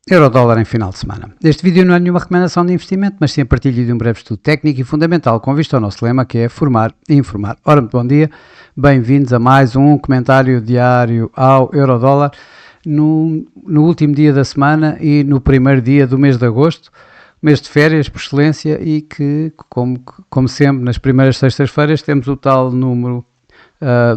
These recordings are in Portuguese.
Eurodólar em final de semana. Este vídeo não é nenhuma recomendação de investimento, mas sim a partilha de um breve estudo técnico e fundamental com vista ao nosso lema, que é formar e informar. Ora, muito bom dia, bem-vindos a mais um comentário diário ao Eurodólar no último dia da semana e no primeiro dia do mês de agosto, mês de férias por excelência, e que, como sempre, nas primeiras sextas-feiras temos o tal número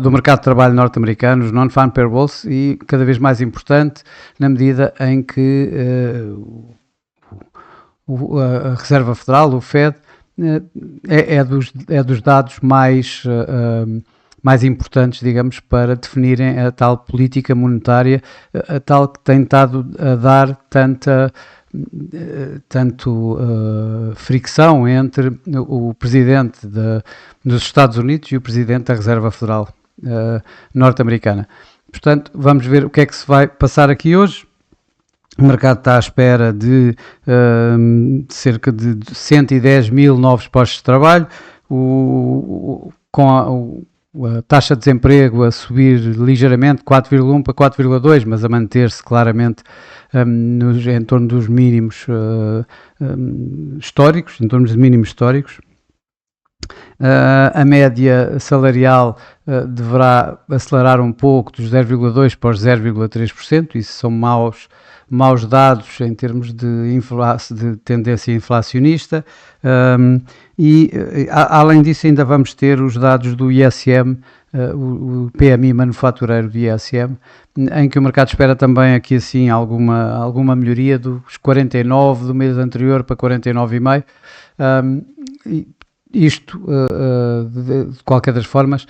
do mercado de trabalho norte-americano, os non-farm payrolls, e cada vez mais importante na medida em que a Reserva Federal, o Fed, é dos dados mais importantes, digamos, para definirem a tal política monetária, a tal que tem estado a dar fricção entre o presidente dos Estados Unidos e o presidente da Reserva Federal norte-americana. Portanto, vamos ver o que é que se vai passar aqui hoje. O mercado está à espera de cerca de 110 mil novos postos de trabalho, com a taxa de desemprego a subir ligeiramente, 4,1 para 4,2, mas a manter-se claramente em torno dos mínimos históricos, em torno dos mínimos históricos. A média salarial deverá acelerar um pouco dos 0,2% para os 0,3%, isso são maus dados em termos de tendência inflacionista, e além disso ainda vamos ter os dados do ISM, o PMI manufatureiro do ISM, em que o mercado espera também aqui assim alguma melhoria dos 49 do mês anterior para 49,5. Isto, de qualquer das formas,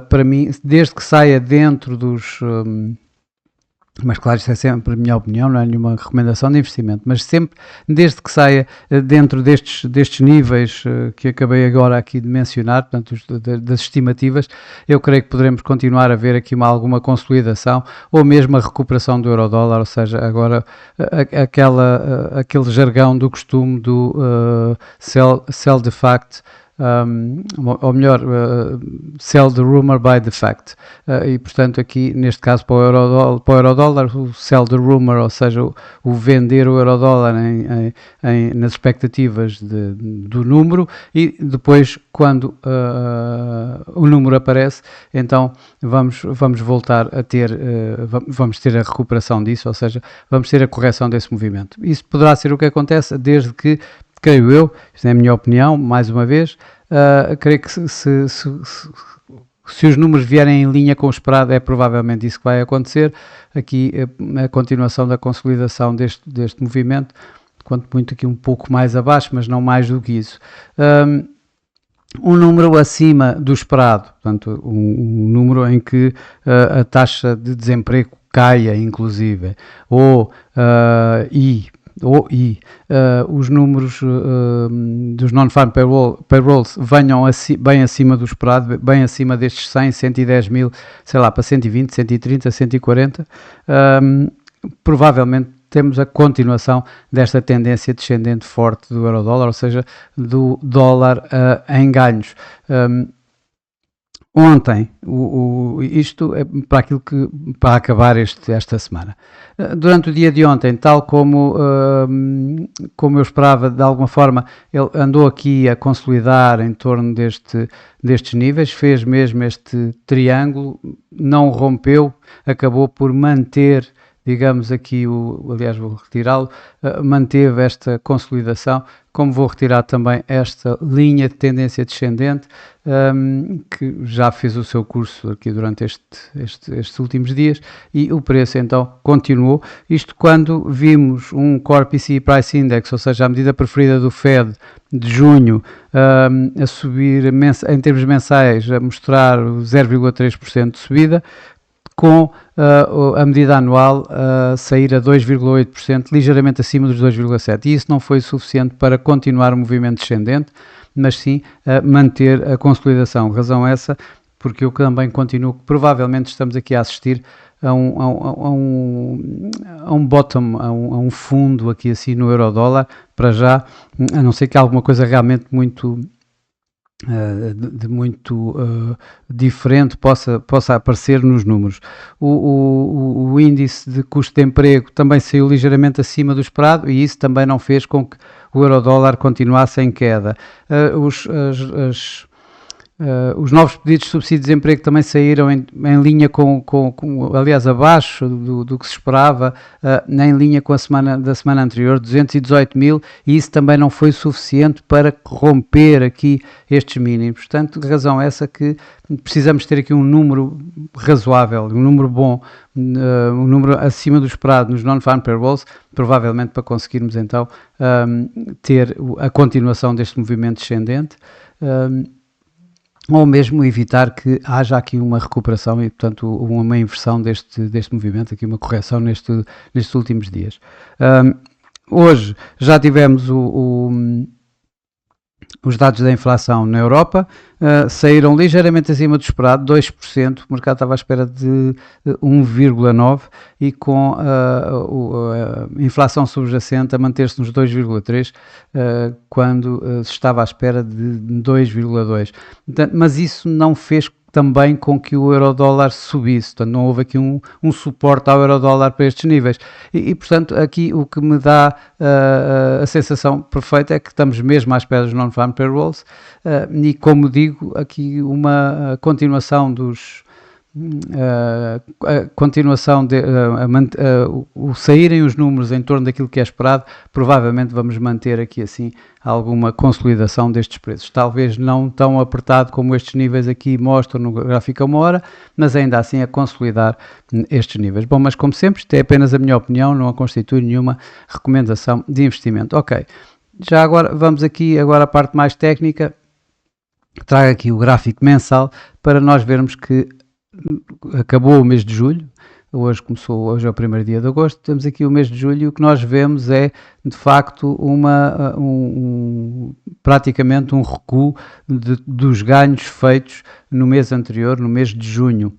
para mim, desde que saia dentro dos... mas claro, isto é sempre a minha opinião, não é nenhuma recomendação de investimento, mas sempre, desde que saia dentro destes níveis que acabei agora aqui de mencionar, portanto, das estimativas, eu creio que poderemos continuar a ver aqui alguma consolidação, ou mesmo a recuperação do euro-dólar, ou seja, agora aquele jargão do costume do sell the fact, ou melhor, sell the rumor by the fact, e portanto aqui neste caso para o eurodólar, o sell the rumor, ou seja, o vender o eurodólar nas expectativas do número, e depois quando o número aparece, então vamos voltar a ter, vamos ter a recuperação disso, ou seja, vamos ter a correção desse movimento. Isso poderá ser o que acontece desde que, creio eu, isto é a minha opinião, mais uma vez, creio que se os números vierem em linha com o esperado, é provavelmente isso que vai acontecer. Aqui a continuação da consolidação deste movimento, quanto muito aqui um pouco mais abaixo, mas não mais do que isso. Um número acima do esperado, portanto, um número em que a taxa de desemprego caia, inclusive, os números dos non-farm payrolls venham bem acima do esperado, bem acima destes 100, 110 mil, sei lá, para 120, 130, 140, provavelmente temos a continuação desta tendência descendente forte do euro-dólar, ou seja, do dólar em ganhos. Ontem, isto é para acabar esta semana. Durante o dia de ontem, tal como eu esperava, de alguma forma, ele andou aqui a consolidar em torno destes níveis, fez mesmo este triângulo, não rompeu, acabou por manter, digamos aqui, aliás vou retirá-lo, manteve esta consolidação, como vou retirar também esta linha de tendência descendente, que já fez o seu curso aqui durante estes últimos dias, e o preço então continuou. Isto quando vimos um Core PCE Price Index, ou seja, a medida preferida do Fed de junho, a subir em termos mensais, a mostrar 0,3% de subida, com a medida anual a sair a 2,8%, ligeiramente acima dos 2,7%. E isso não foi suficiente para continuar o movimento descendente, mas sim manter a consolidação. Razão essa, porque eu também continuo que provavelmente estamos aqui a assistir a um bottom, a um fundo aqui assim no euro-dólar, para já, a não ser que alguma coisa realmente muito de muito diferente possa aparecer nos números. O índice de custo de emprego também saiu ligeiramente acima do esperado e isso também não fez com que o euro-dólar continuasse em queda. Os novos pedidos de subsídio de desemprego também saíram em linha aliás, abaixo do que se esperava, em linha com a semana anterior, 218 mil, e isso também não foi suficiente para romper aqui estes mínimos. Portanto, razão essa que precisamos ter aqui um número razoável, um número bom, um número acima do esperado nos non-farm payrolls, provavelmente para conseguirmos então ter a continuação deste movimento descendente. Ou mesmo evitar que haja aqui uma recuperação e, portanto, uma inversão deste movimento, aqui uma correção nestes últimos dias. Hoje já tivemos os dados da inflação na Europa, saíram ligeiramente acima do esperado, 2%, o mercado estava à espera de 1,9% e com a inflação subjacente a manter-se nos 2,3%, quando se estava à espera de 2,2%. Mas isso não fez também com que o euro-dólar subisse, portanto não houve aqui um suporte ao euro-dólar para estes níveis e portanto aqui o que me dá a sensação perfeita é que estamos mesmo à espera dos non-farm payrolls e, como digo, aqui uma continuação o saírem os números em torno daquilo que é esperado, provavelmente vamos manter aqui assim alguma consolidação destes preços, talvez não tão apertado como estes níveis aqui mostram no gráfico a uma hora, mas ainda assim a consolidar estes níveis. Bom, mas como sempre, isto é apenas a minha opinião, não constitui nenhuma recomendação de investimento. Ok, já agora vamos aqui agora à parte mais técnica, trago aqui o gráfico mensal para nós vermos que acabou o mês de julho, hoje é o primeiro dia de agosto, temos aqui o mês de julho e o que nós vemos é, de facto, praticamente um recuo dos ganhos feitos no mês anterior, no mês de junho.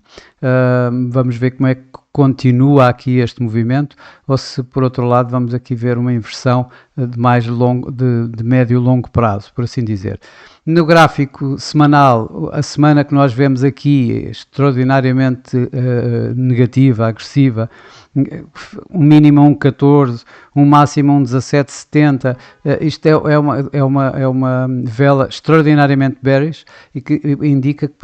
Vamos ver como é que continua aqui este movimento, ou se, por outro lado, vamos aqui ver uma inversão de médio e longo prazo, por assim dizer. No gráfico semanal, a semana que nós vemos aqui é extraordinariamente negativa, agressiva, um mínimo a 1,14, um máximo a 1,1770, isto é uma vela extraordinariamente bearish e que indica que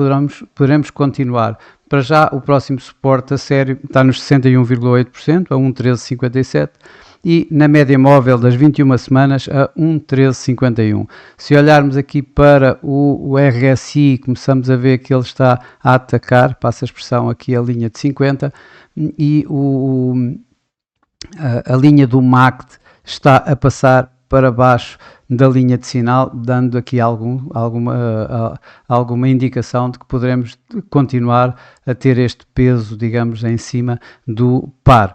poderemos continuar. Para já, o próximo suporte a sério está nos 61,8%, a 1,1357, e na média móvel das 21 semanas a 1,1351. Se olharmos aqui para o RSI, começamos a ver que ele está a atacar, passa a expressão aqui a linha de 50, e a linha do MACD está a passar para baixo da linha de sinal, dando aqui alguma indicação de que poderemos continuar a ter este peso, digamos, em cima do par.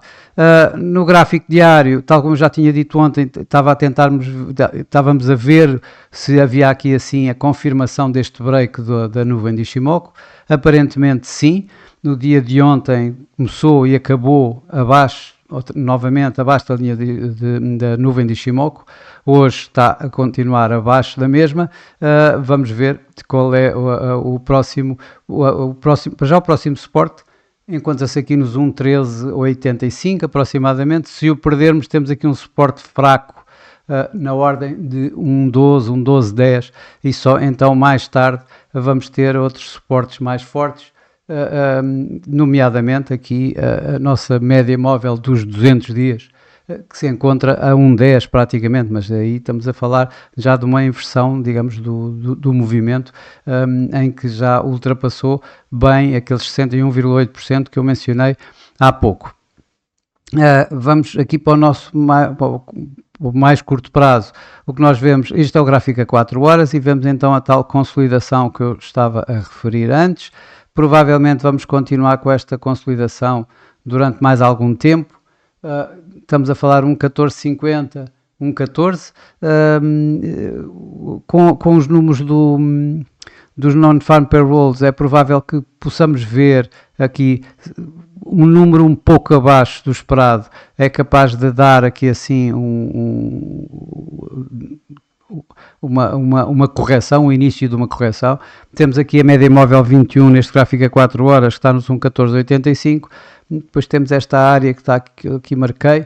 No gráfico diário, tal como já tinha dito ontem, estávamos a ver se havia aqui assim a confirmação deste break da nuvem de Ishimoku. Aparentemente sim, no dia de ontem começou e acabou novamente abaixo da linha da nuvem de Ishimoku, hoje está a continuar abaixo da mesma. Vamos ver qual é o próximo suporte, encontra-se aqui nos 1,1385 aproximadamente. Se o perdermos, temos aqui um suporte fraco na ordem de 1,12, 1,1210 e só então mais tarde vamos ter outros suportes mais fortes. Nomeadamente aqui a nossa média móvel dos 200 dias, que se encontra a 1,10 praticamente, mas aí estamos a falar já de uma inversão, digamos, do movimento, em que já ultrapassou bem aqueles 61,8% que eu mencionei há pouco. Vamos aqui para o mais curto prazo. O que nós vemos, isto é o gráfico a 4 horas e vemos então a tal consolidação que eu estava a referir antes. Provavelmente vamos continuar com esta consolidação durante mais algum tempo. Estamos a falar 1,1450, 1,14. Com os números dos non-farm payrolls, é provável que possamos ver aqui um número um pouco abaixo do esperado. É capaz de dar aqui assim uma correção, o início de uma correção. Temos aqui a média móvel 21 neste gráfico a 4 horas, que está nos 1,1485. Depois temos esta área que está aqui marquei,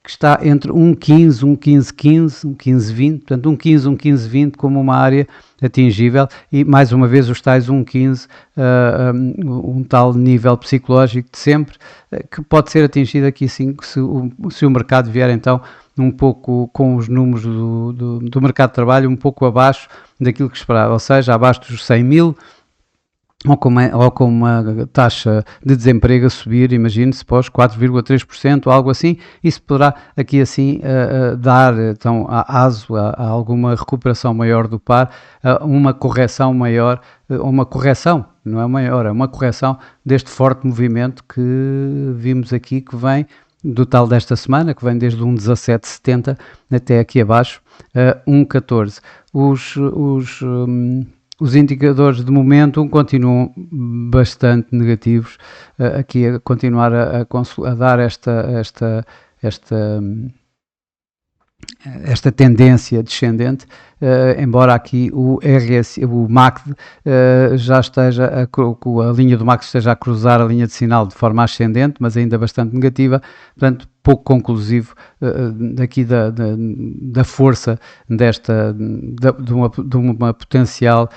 que está entre 1,15, 1,1515, 1,1520, portanto 1,15, 1,1520 como uma área atingível, e mais uma vez os tais 1,15, um tal nível psicológico de sempre, que pode ser atingido aqui sim, se o mercado vier então um pouco com os números do mercado de trabalho um pouco abaixo daquilo que esperava, ou seja, abaixo dos 100 mil, ou com uma taxa de desemprego a subir, imagine-se, para os 4,3%, ou algo assim. Isso poderá aqui assim dar então aso a alguma recuperação maior do par, uma correção maior, uma correção, não é maior, é uma correção deste forte movimento que vimos aqui, que vem do tal desta semana, que vem desde 1,1770 até aqui abaixo, 1,14. Os indicadores de momento continuam bastante negativos, aqui a continuar a dar esta tendência descendente, embora aqui o MACD já esteja, a linha do MACD esteja a cruzar a linha de sinal de forma ascendente, mas ainda bastante negativa, portanto pouco conclusivo daqui da força de uma potencial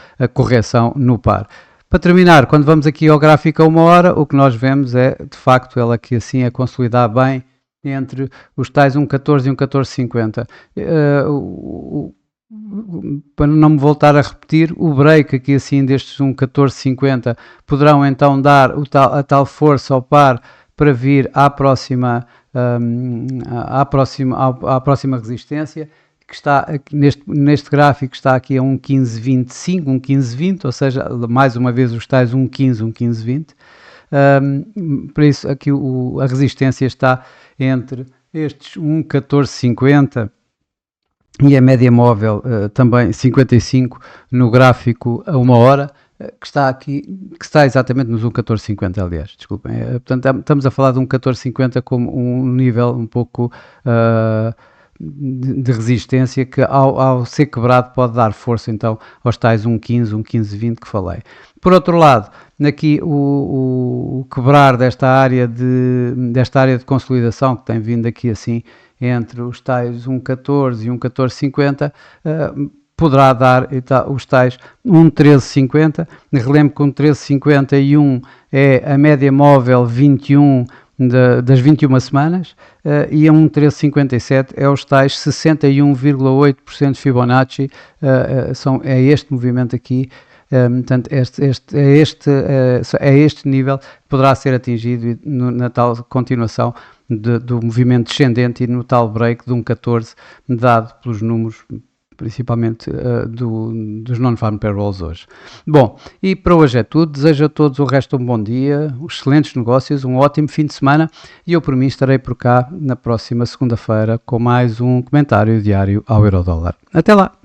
potencial no par. Para terminar, quando vamos aqui ao gráfico a 1 hora, o que nós vemos é, de facto, ela aqui assim a consolidar bem entre os tais 1,14 e 1,1450. Para não me voltar a repetir, o break aqui assim destes 1,1450 poderão então dar a tal força ao par para vir à próxima resistência, que está neste gráfico, está aqui a 1,1525, 1,1520, ou seja, mais uma vez os tais 1,15, 1,1520. Por isso aqui a resistência está entre estes 1,1450 e a média móvel também 55 no gráfico a 1 hora, que está aqui, que está exatamente nos 1,1450, aliás, desculpem. Portanto, estamos a falar de 1,1450 como um nível um pouco de resistência que ao ser quebrado pode dar força então aos tais 1,15, 1,1520 que falei. Por outro lado, aqui o quebrar desta área de consolidação que tem vindo aqui assim entre os tais 1,14 e 1,1450 poderá dar os tais 1,1350. Relembro que 1,1351 é a média móvel 21 das 21 semanas, e a 1,1357 é os tais 61,8% Fibonacci, é este movimento aqui. Portanto, é este nível que poderá ser atingido na tal continuação do movimento descendente e no tal break de 1,14 dado pelos números principalmente dos non-farm payrolls hoje. Bom, e para hoje é tudo. Desejo a todos o resto de um bom dia, excelentes negócios, um ótimo fim de semana, e eu por mim estarei por cá na próxima segunda-feira com mais um comentário diário ao Eurodólar. Até lá!